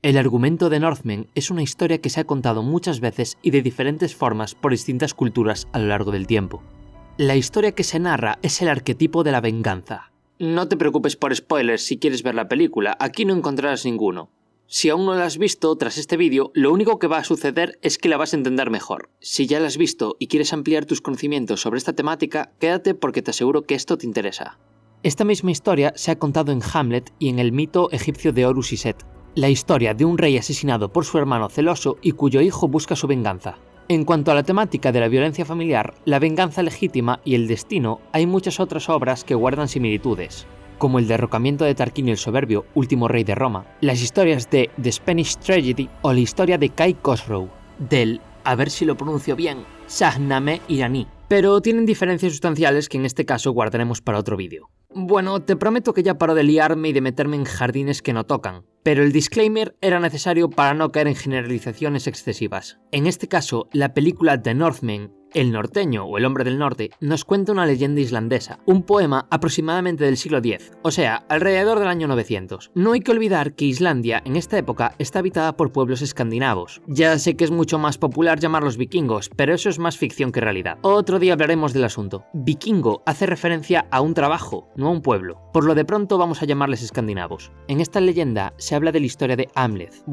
El argumento de Northman es una historia que se ha contado muchas veces y de diferentes formas por distintas culturas a lo largo del tiempo. La historia que se narra es el arquetipo de la venganza. No te preocupes por spoilers si quieres ver la película, aquí no encontrarás ninguno. Si aún no la has visto, tras este vídeo, lo único que va a suceder es que la vas a entender mejor. Si ya la has visto y quieres ampliar tus conocimientos sobre esta temática, quédate porque te aseguro que esto te interesa. Esta misma historia se ha contado en Hamlet y en el mito egipcio de Horus y Set, la historia de un rey asesinado por su hermano celoso y cuyo hijo busca su venganza. En cuanto a la temática de la violencia familiar, la venganza legítima y el destino, hay muchas otras obras que guardan similitudes, como el derrocamiento de Tarquinio el Soberbio, último rey de Roma, las historias de The Spanish Tragedy o la historia de Kai Khosrow, del, a ver si lo pronuncio bien, Shahnameh iraní, pero tienen diferencias sustanciales que en este caso guardaremos para otro vídeo. Bueno, te prometo que ya paro de liarme y de meterme en jardines que no tocan, pero el disclaimer era necesario para no caer en generalizaciones excesivas. En este caso, la película The Northman, El norteño o El hombre del norte, nos cuenta una leyenda islandesa, un poema aproximadamente del siglo X, o sea, alrededor del año 900. No hay que olvidar que Islandia en esta época está habitada por pueblos escandinavos. Ya sé que es mucho más popular llamarlos vikingos, pero eso es más ficción que realidad. Otro día hablaremos del asunto. Vikingo hace referencia a un trabajo, no a un pueblo. Por lo de pronto vamos a llamarles escandinavos. En esta leyenda se habla de la historia de Amleth,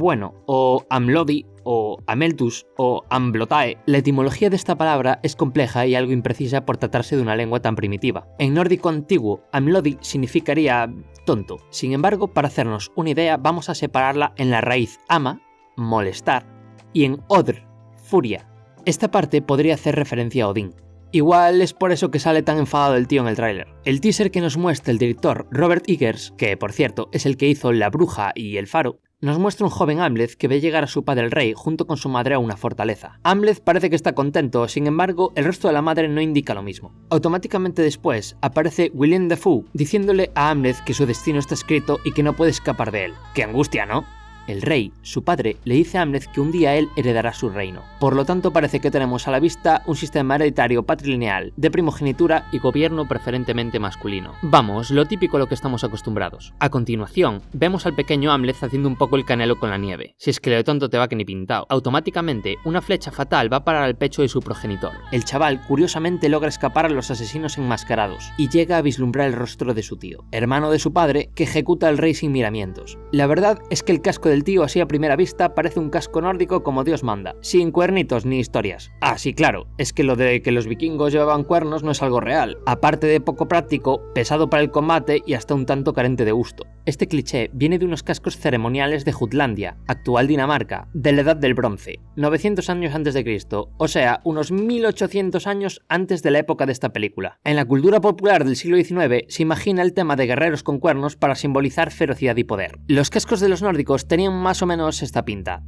o Amlodi, o Ameltus, o Amblotae. La etimología de esta palabra es compleja y algo imprecisa por tratarse de una lengua tan primitiva. En nórdico antiguo, Amlodi significaría tonto. Sin embargo, para hacernos una idea, vamos a separarla en la raíz ama, molestar, y en odr, furia. Esta parte podría hacer referencia a Odín. Igual es por eso que sale tan enfadado el tío en el tráiler. El teaser que nos muestra el director Robert Eggers, que por cierto es el que hizo La Bruja y El Faro, nos muestra un joven Amleth que ve llegar a su padre el rey junto con su madre a una fortaleza. Amleth parece que está contento, sin embargo, el rostro de la madre no indica lo mismo. Automáticamente después aparece Willem Dafoe diciéndole a Amleth que su destino está escrito y que no puede escapar de él. ¡Qué angustia!, ¿no? El rey, su padre, le dice a Amleth que un día él heredará su reino. Por lo tanto, parece que tenemos a la vista un sistema hereditario patrilineal, de primogenitura y gobierno preferentemente masculino. Vamos, lo típico a lo que estamos acostumbrados. A continuación, vemos al pequeño Amleth haciendo un poco el canelo con la nieve. Si es que lo de tonto te va que ni pintado. Automáticamente, una flecha fatal va a parar al pecho de su progenitor. El chaval, curiosamente, logra escapar a los asesinos enmascarados y llega a vislumbrar el rostro de su tío, hermano de su padre, que ejecuta al rey sin miramientos. La verdad es que el casco del tío así a primera vista parece un casco nórdico como Dios manda, sin cuernitos ni historias. Ah, sí, claro, es que lo de que los vikingos llevaban cuernos no es algo real, aparte de poco práctico, pesado para el combate y hasta un tanto carente de gusto. Este cliché viene de unos cascos ceremoniales de Jutlandia, actual Dinamarca, de la Edad del Bronce, 900 años antes de Cristo, o sea, unos 1800 años antes de la época de esta película. En la cultura popular del siglo XIX se imagina el tema de guerreros con cuernos para simbolizar ferocidad y poder. Los cascos de los nórdicos tenían más o menos esta pinta.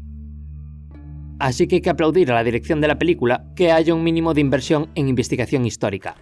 Así que hay que aplaudir a la dirección de la película que haya un mínimo de inversión en investigación histórica.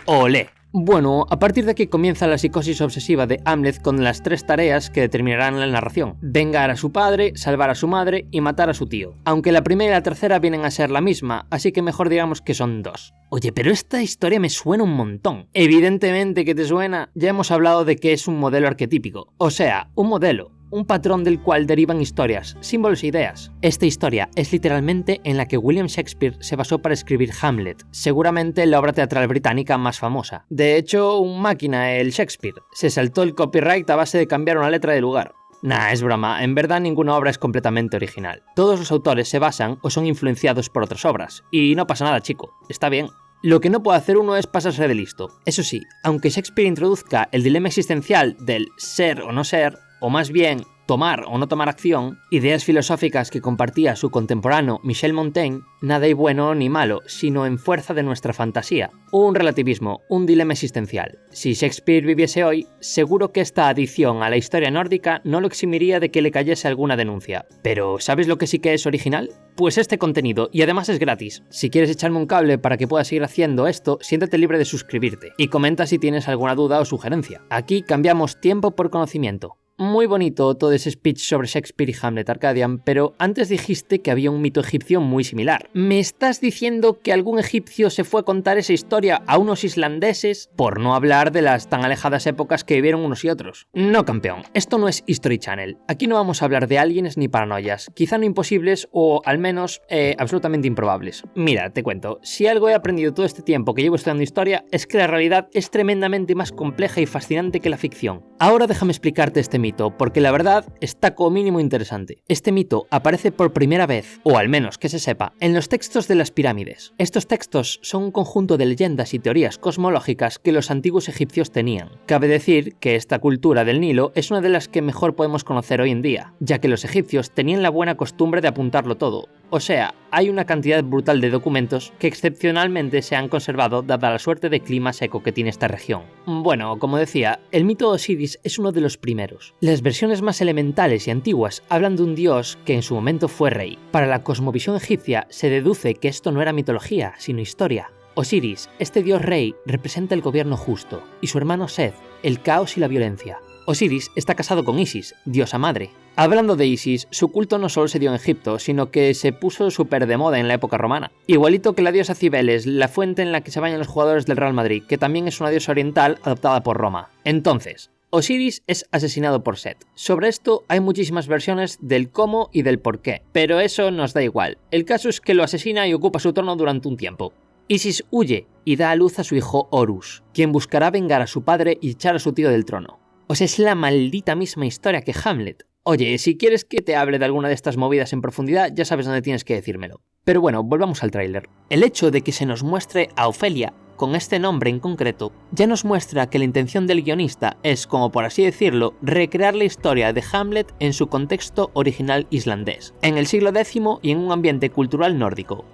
¡Olé! Bueno, a partir de aquí comienza la psicosis obsesiva de Amleth con las 3 tareas que determinarán la narración: vengar a su padre, salvar a su madre y matar a su tío. Aunque la primera y la tercera vienen a ser la misma, así que mejor digamos que son 2. Oye, pero esta historia me suena un montón. Evidentemente que te suena, ya hemos hablado de que es un modelo arquetípico, o sea, un modelo, un patrón del cual derivan historias, símbolos e ideas. Esta historia es literalmente en la que William Shakespeare se basó para escribir Hamlet, seguramente la obra teatral británica más famosa. De hecho, un máquina, el Shakespeare, se saltó el copyright a base de cambiar una letra de lugar. Nah, es broma, en verdad ninguna obra es completamente original. Todos los autores se basan o son influenciados por otras obras, y no pasa nada, chico, está bien. Lo que no puede hacer uno es pasarse de listo. Eso sí, aunque Shakespeare introduzca el dilema existencial del ser o no ser, o más bien tomar o no tomar acción, ideas filosóficas que compartía su contemporáneo Michel Montaigne, nada hay bueno ni malo, sino en fuerza de nuestra fantasía. Un relativismo, un dilema existencial. Si Shakespeare viviese hoy, seguro que esta adición a la historia nórdica no lo eximiría de que le cayese alguna denuncia. Pero, ¿sabes lo que sí que es original? Pues este contenido, y además es gratis. Si quieres echarme un cable para que pueda seguir haciendo esto, siéntete libre de suscribirte, y comenta si tienes alguna duda o sugerencia. Aquí cambiamos tiempo por conocimiento. Muy bonito todo ese speech sobre Shakespeare y Hamlet, Arcadian, pero antes dijiste que había un mito egipcio muy similar. ¿Me estás diciendo que algún egipcio se fue a contar esa historia a unos islandeses? Por no hablar de las tan alejadas épocas que vivieron unos y otros. No, campeón, esto no es History Channel. Aquí no vamos a hablar de aliens ni paranoias, quizá no imposibles o al menos absolutamente improbables. Mira, te cuento, si algo he aprendido todo este tiempo que llevo estudiando historia es que la realidad es tremendamente más compleja y fascinante que la ficción. Ahora déjame explicarte este mito, porque la verdad está como mínimo interesante. Este mito aparece por primera vez, o al menos que se sepa, en los textos de las pirámides. Estos textos son un conjunto de leyendas y teorías cosmológicas que los antiguos egipcios tenían. Cabe decir que esta cultura del Nilo es una de las que mejor podemos conocer hoy en día, ya que los egipcios tenían la buena costumbre de apuntarlo todo. O sea, hay una cantidad brutal de documentos que excepcionalmente se han conservado dada la suerte de clima seco que tiene esta región. Bueno, como decía, el mito de Osiris es uno de los primeros. Las versiones más elementales y antiguas hablan de un dios que en su momento fue rey. Para la cosmovisión egipcia se deduce que esto no era mitología, sino historia. Osiris, este dios rey, representa el gobierno justo, y su hermano Seth, el caos y la violencia. Osiris está casado con Isis, diosa madre. Hablando de Isis, su culto no solo se dio en Egipto, sino que se puso súper de moda en la época romana. Igualito que la diosa Cibeles, la fuente en la que se bañan los jugadores del Real Madrid, que también es una diosa oriental adoptada por Roma. Entonces, Osiris es asesinado por Set. Sobre esto hay muchísimas versiones del cómo y del por qué, pero eso nos da igual. El caso es que lo asesina y ocupa su trono durante un tiempo. Isis huye y da a luz a su hijo Horus, quien buscará vengar a su padre y echar a su tío del trono. O sea, es la maldita misma historia que Hamlet. Oye, si quieres que te hable de alguna de estas movidas en profundidad, ya sabes dónde tienes que decírmelo. Pero bueno, volvamos al tráiler. El hecho de que se nos muestre a Ofelia con este nombre en concreto, ya nos muestra que la intención del guionista es, como por así decirlo, recrear la historia de Hamlet en su contexto original islandés, en el siglo X y en un ambiente cultural nórdico.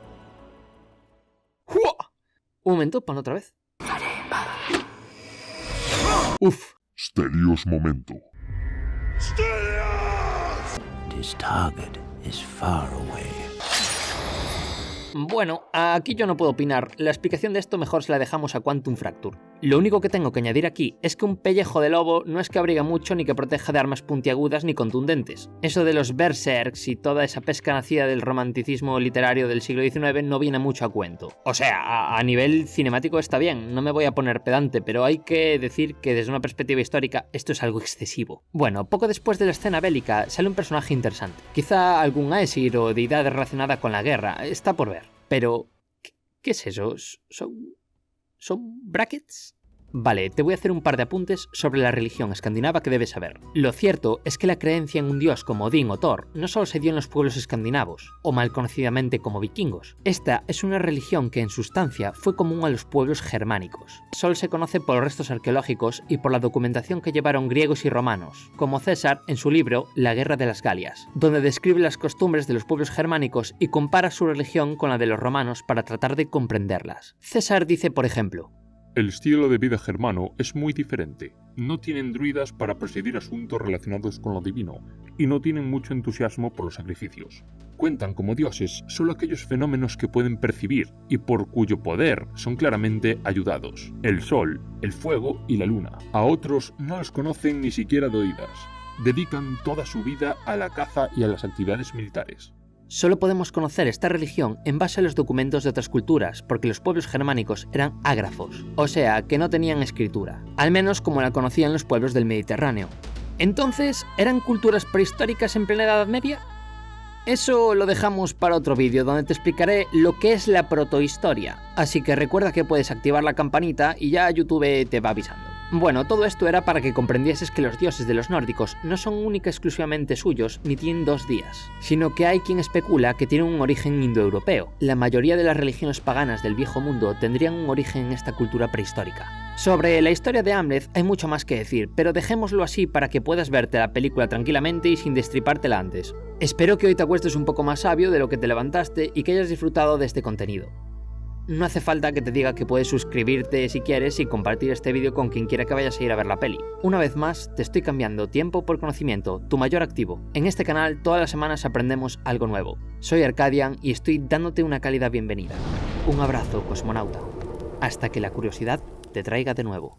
¡Uah! Un momento, pon otra vez. Uf. Stelios momento. His target is far away. Bueno, aquí yo no puedo opinar, la explicación de esto mejor se la dejamos a Quantum Fracture. Lo único que tengo que añadir aquí es que un pellejo de lobo no es que abriga mucho ni que proteja de armas puntiagudas ni contundentes. Eso de los berserks y toda esa pesca nacida del romanticismo literario del siglo XIX no viene mucho a cuento. O sea, a nivel cinemático está bien, no me voy a poner pedante, pero hay que decir que desde una perspectiva histórica esto es algo excesivo. Bueno, poco después de la escena bélica sale un personaje interesante. Quizá algún Aesir o deidad relacionada con la guerra, está por ver. Pero, ¿qué es eso? ¿Son brackets? Vale, te voy a hacer un par de apuntes sobre la religión escandinava que debes saber. Lo cierto es que la creencia en un dios como Odín o Thor no solo se dio en los pueblos escandinavos, o mal conocidamente como vikingos. Esta es una religión que en sustancia fue común a los pueblos germánicos. Solo se conoce por los restos arqueológicos y por la documentación que llevaron griegos y romanos, como César en su libro La Guerra de las Galias, donde describe las costumbres de los pueblos germánicos y compara su religión con la de los romanos para tratar de comprenderlas. César dice, por ejemplo: El estilo de vida germano es muy diferente. No tienen druidas para presidir asuntos relacionados con lo divino, y no tienen mucho entusiasmo por los sacrificios. Cuentan como dioses solo aquellos fenómenos que pueden percibir y por cuyo poder son claramente ayudados: el sol, el fuego y la luna. A otros no los conocen ni siquiera de oídas. Dedican toda su vida a la caza y a las actividades militares. Solo podemos conocer esta religión en base a los documentos de otras culturas, porque los pueblos germánicos eran ágrafos, o sea, que no tenían escritura, al menos como la conocían los pueblos del Mediterráneo. Entonces, ¿eran culturas prehistóricas en plena Edad Media? Eso lo dejamos para otro vídeo, donde te explicaré lo que es la protohistoria, así que recuerda que puedes activar la campanita y ya YouTube te va avisando. Bueno, todo esto era para que comprendieses que los dioses de los nórdicos no son única y exclusivamente suyos ni tienen dos días, sino que hay quien especula que tienen un origen indoeuropeo. La mayoría de las religiones paganas del viejo mundo tendrían un origen en esta cultura prehistórica. Sobre la historia de Hamlet hay mucho más que decir, pero dejémoslo así para que puedas verte la película tranquilamente y sin destripártela antes. Espero que hoy te acuestes un poco más sabio de lo que te levantaste y que hayas disfrutado de este contenido. No hace falta que te diga que puedes suscribirte si quieres y compartir este vídeo con quien quiera que vayas a ir a ver la peli. Una vez más, te estoy cambiando tiempo por conocimiento, tu mayor activo. En este canal todas las semanas aprendemos algo nuevo. Soy Arcadian y estoy dándote una cálida bienvenida. Un abrazo, cosmonauta. Hasta que la curiosidad te traiga de nuevo.